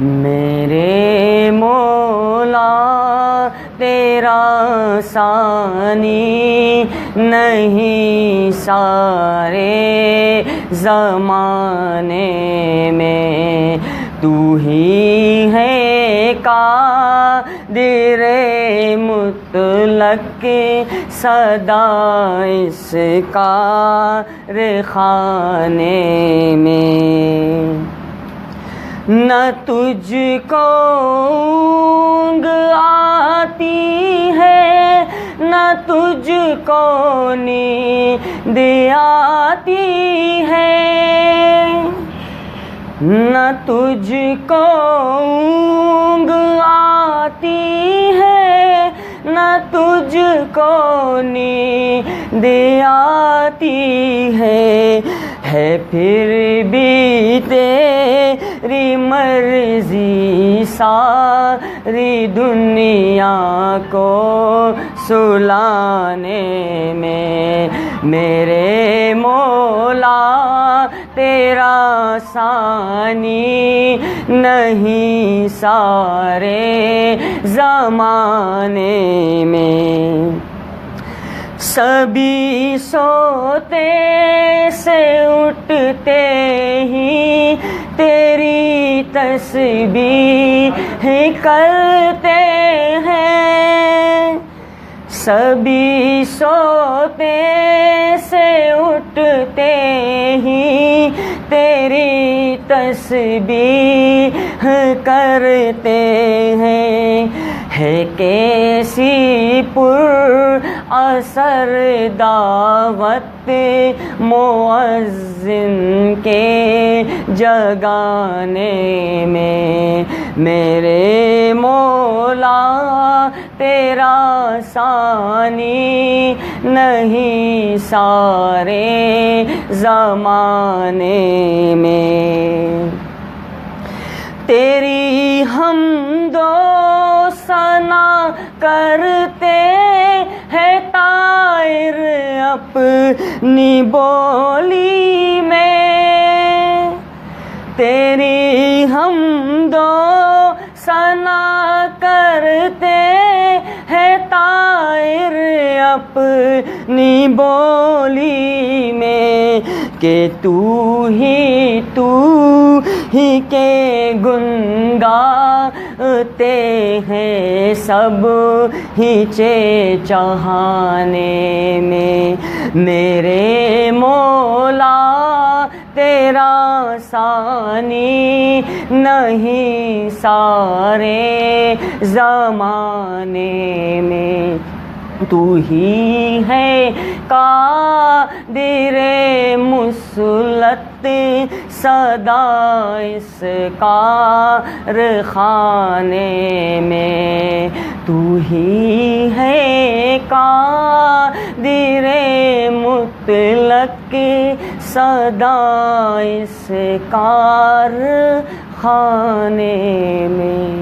میرے مولا تیرا ثانی نہیں سارے زمانے میں، تو ہی ہے قادر مطلق صدا اس کارخانے میں۔ نہ تجھ کو اونگ آتی ہے نہ تجھ کو نیند آتی ہے، نہ تجھ کو اونگ آتی ہے نہ تجھ کو نیند آتی ہے پھر بھی تیری مرضی ساری دنیا کو سلانے میں۔ میرے مولا تیرا ثانی نہیں سارے زمانے میں، سبھی سوتے سے اٹھتے ہی تیری تسبیح کرتے ہیں، سبھی سوتے سے اٹھتے ہی تیری تسبیح کرتے ہیں، ہے کیسی پر اثر دعوت مؤذن کے جگانے میں۔ میرے مولا تیرا ثانی نہیں سارے زمانے میں، تیری حمد و ثنا کرتے ہیں طائر اپنی بولی میں، تیری حمد و ثنا کرتے ہیں طائر اپنی بولی میں، کہ تو ہی کے گن گاتے ہیں سب ہی چہانے میں۔ میرے مولا تیرا ثانی نہیں سارے زمانے میں، تو ہی ہے قادر مسلط صدا اس کارخانے میں، تو ہی ہے قادر مطلق صدا اس کارخانے میں۔